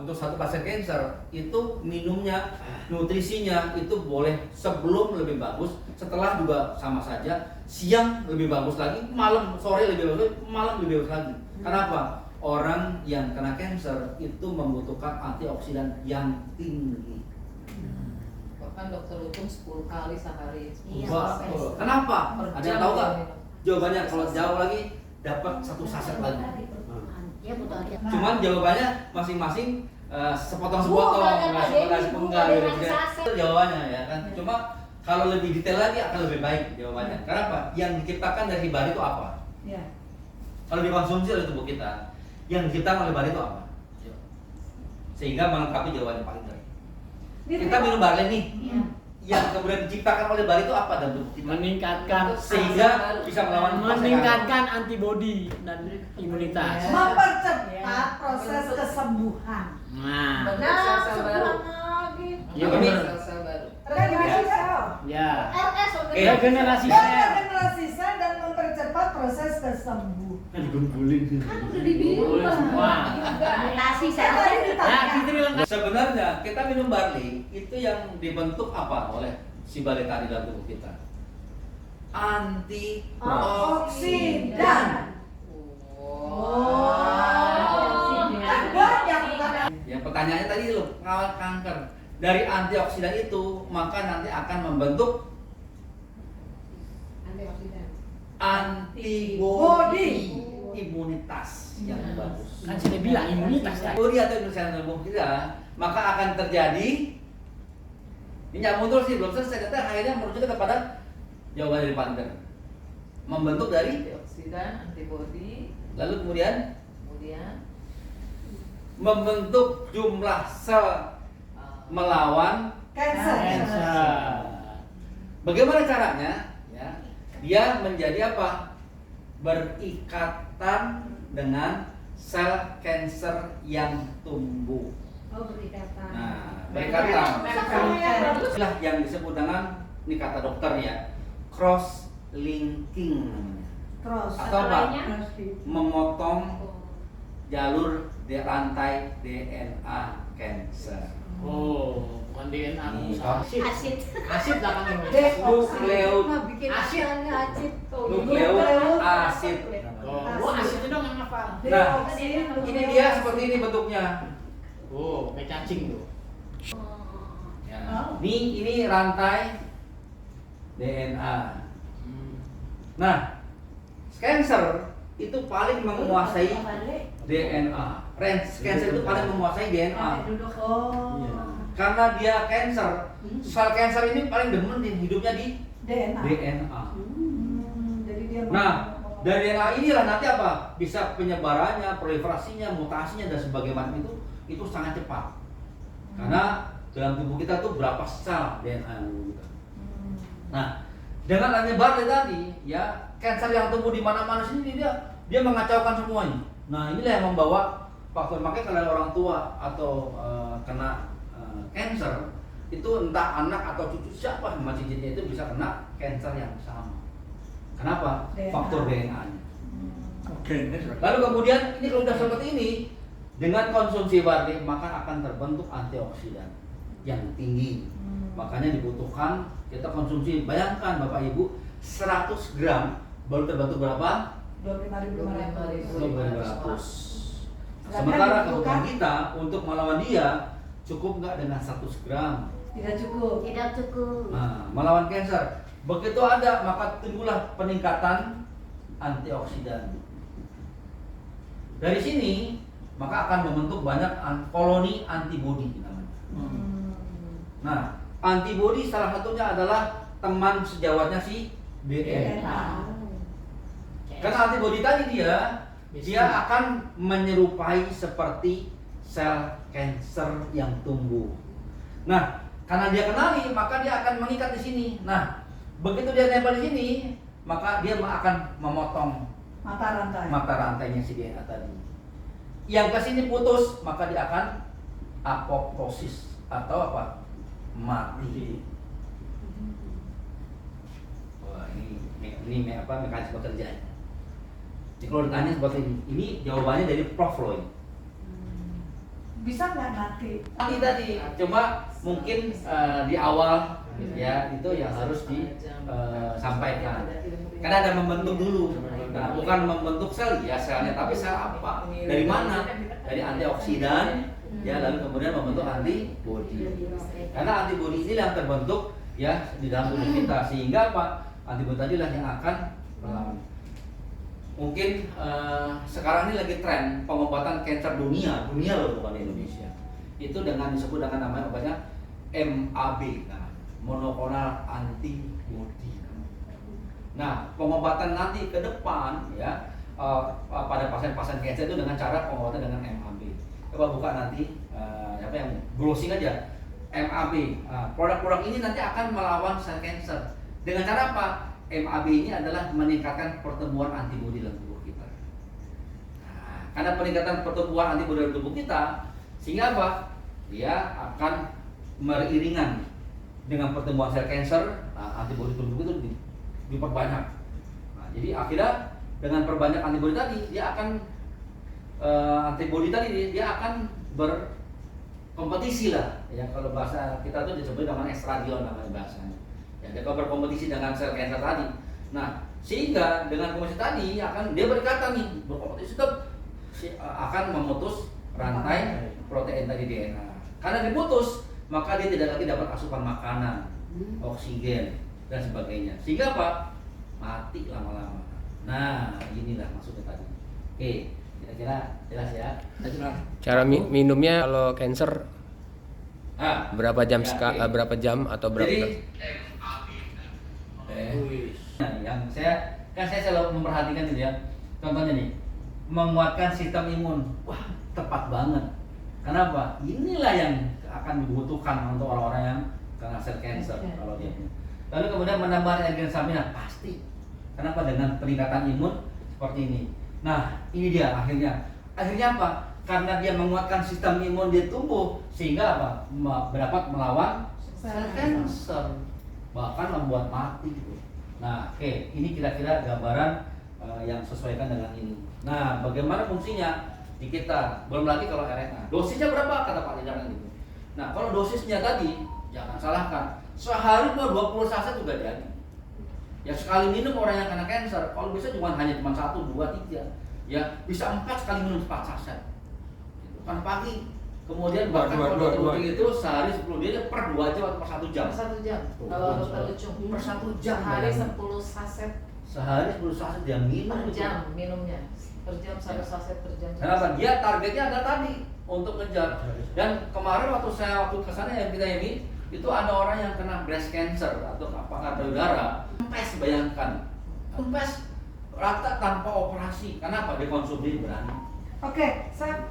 Untuk satu pasien cancer itu minumnya, nutrisinya itu boleh sebelum lebih bagus, setelah juga sama saja. Siang lebih bagus lagi, malam sore lebih bagus, malam lebih bagus lagi. Kenapa? Orang yang kena cancer itu membutuhkan antioksidan yang tinggi. Bahkan dokter hukum 10 kali sehari. Wah, kenapa? Ada yang tahu nggak? Jawabannya kalau jauh lagi dapat satu saset lagi. Cuman jawabannya masing-masing sepotong-sepotong, nggak sepenggal gitu. Itu jawabannya ya kan. Cuma kalau lebih detail lagi akan lebih baik jawabannya. Kenapa? Yang diciptakan dari hibari itu apa? Ya. Kalau dikonsumsi oleh tubuh kita, yang diciptakan oleh barley itu apa? Sehingga melengkapi jawabannya paling baik. Kita minum barley nih, yang kemudian diciptakan oleh barley itu apa dalam tubuh kita? Meningkatkan Sehingga bisa melawan meningkatkan antibodi dan imunitas. Mempercepat proses kesembuhan. Nah, Sel-sel baru. ya Apa benar. Sel-sel baru. Regenerasi sel. Ya. Regenerasi Regenerasi sel. sel dan mempercepat proses kesembuhan. Kan digulung sih. Kan udah dibilang semua. mutasi Saya sel. tadi Ya, ditanya. kita bilang Sebenarnya kita minum barley itu yang dibentuk apa oleh si barley tadi dalam tubuh kita? Antioksidan. Oh. Kan banyak bukan? Yang pertanyaannya tadi loh, ngawal kanker. Dari antioksidan itu maka nanti akan membentuk antibodi, imunitas yang bagus. kan sudah bilang imunitas tadi. Antibodi atau imunitas dalam tubuh kita, maka akan terjadi. Ini nyambung terus sih, belum selesai. Kita akhirnya merujuk kepada jawaban dari Panther. Membentuk dari, Antioksidan, antibodi, lalu kemudian kemudian membentuk jumlah sel melawan. Cancer. Bagaimana caranya? Ya, dia menjadi apa? Berikatan dengan sel kanker yang tumbuh. Oh, berikatan. Nah, berikatan. Inilah yang disebut dengan, ini kata dokter ya, cross linking namanya. Cross. Atau apa? Lainnya? Memotong jalur di rantai DNA cancer. Oh, bukan DNA. Asid. Asid. Asid lah kan. Nukleot Bikin Asid. acid. nukleot asid. Oh, gua asidnya dong yang apa? Nah, ini dia seperti ini bentuknya. Oh, kayak cacing tuh. Ya. Ini rantai DNA. Nah, cancer itu paling menguasai DNA. Cancer itu paling menguasai DNA. Oh. Karena dia cancer, sel cancer ini paling demen hidupnya di DNA. DNA. Jadi dia Nah, dari DNA inilah nanti apa? Bisa penyebarannya, proliferasinya, mutasinya dan sebagainya itu sangat cepat. Karena dalam tubuh kita tuh berapa sel DNA yang kita. Nah, dengan adanya barley tadi, ya, kanker yang tumbuh di mana-mana sini dia mengacaukan semuanya. Nah, inilah yang membawa faktor, makanya kalau orang tua atau kena kanker itu entah anak atau cucu siapa sama cicitnya itu bisa kena kanker yang sama. Kenapa? DNA. Faktor DNA-nya. Oke, Lalu kemudian ini kalau sudah seperti ini, dengan konsumsi barley maka akan terbentuk antioksidan yang tinggi. Makanya dibutuhkan kita konsumsi, bayangkan Bapak Ibu, 100 gram baru terbentuk berapa? 25.500. 2500. Sementara kebutuhan kita untuk melawan dia cukup nggak dengan 100 gram? Tidak cukup. Tidak cukup. Nah, melawan kanker begitu ada maka timbullah peningkatan antioksidan. Dari sini maka akan membentuk banyak koloni antibodi namanya. Nah, antibodi salah satunya adalah teman sejawatnya si DNA. Karena antibodi tadi dia akan menyerupai seperti sel kanker yang tumbuh. Nah, karena dia kenali maka dia akan mengikat di sini. Nah, begitu dia nempel di sini, maka dia akan memotong mata rantainya si DNA tadi. Yang ke sini putus, maka dia akan apoptosis atau apa? Mati. Wah, ini apa mekanisme kerjanya. Jadi kalau ditanya seperti ini jawabannya dari Prof Floyd. bisa nggak nanti? Nanti tadi cuma mungkin di awal ya itu yang harus disampaikan. Karena ada membentuk dulu. Nah, bukan membentuk sel ya selnya, tapi sel apa? Dari mana? Dari antioksidan ya, lalu kemudian membentuk antibodi. Karena antibodi ini yang terbentuk ya di dalam tubuh kita, sehingga apa? Antibodi tadi lah yang akan melawan. Mungkin sekarang ini lagi tren pengobatan kanker dunia loh, bukan di Indonesia. Itu dengan disebut dengan namanya obatnya MAB, nah, monoklonal antibody. Nah, pengobatan nanti ke depan ya pada pasien-pasien kanker itu dengan cara pengobatan dengan MAB. Coba buka nanti apa yang browsing aja MAB. Produk-produk ini nanti akan melawan sel kanker. Dengan cara apa? MAB ini adalah meningkatkan pertumbuhan antibodi dalam tubuh kita. Nah, karena peningkatan pertumbuhan antibodi dalam tubuh kita, sehingga apa? Dia akan beriringan dengan pertumbuhan sel kanker, antibodi tubuh itu diperbanyak. Nah, jadi akhirnya dengan perbanyak antibodi tadi, dia akan antibodi tadi dia akan berkompetisi lah. Ya kalau bahasa kita tuh disebut dengan estradiol namanya bahasanya. Ya, dia berkompetisi dengan sel kanker tadi. Nah, sehingga dengan kompetisi tadi akan dia berkata nih, berkompetisi itu akan memutus rantai protein tadi DNA. Karena diputus, maka dia tidak lagi dapat asupan makanan, oksigen dan sebagainya. Sehingga apa? Mati lama-lama. Nah, inilah maksudnya tadi. Oke, kira-kira jelas ya. Cara minumnya kalau cancer berapa jam ya, berapa jam atau berapa? Jadi, nah, yang saya selalu memperhatikan itu ya. Contohnya nih, menguatkan sistem imun. Wah, tepat banget. Kenapa? Inilah yang akan dibutuhkan untuk orang-orang yang kena sel cancer kalau dia. Lalu kemudian menambah energi stamina pasti. Kenapa? Dengan peningkatan imun seperti ini. Nah, ini dia akhirnya. Akhirnya apa? Karena dia menguatkan sistem imun dia tumbuh, sehingga apa? Dapat melawan sel cancer, bahkan membuat mati gitu. Nah, oke, ini kira-kira gambaran yang sesuaikan dengan ini. Nah, bagaimana fungsinya di kita? Belum lagi kalau RNA. Dosisnya berapa kata Pak Jangan gitu. Nah, kalau dosisnya tadi jangan salahkan. Sehari 20 saset juga jadi. Ya sekali minum orang yang kena kanker, kalau bisa hanya 1, 2, 3. Ya, bisa 4 sekali minum 4 saset. Itu kan pagi. Kemudian bahkan kalau dokter Ucung itu sehari 10 dia per 2 jam atau per 1 jam. Per 1 jam. Kalau dokter Ucung Per 1 jam. sehari 10 saset Sehari 10 saset dia minum. per jam minumnya. Per jam 1 saset per jam. Kenapa? Dia targetnya ada tadi untuk ngejar. Dan kemarin waktu kesana yang kita ini itu ada orang yang kena breast cancer atau kanker payudara. Kempes, bayangkan. Kempes rata tanpa operasi. Kenapa? Dia konsumsi berani. Oke, saya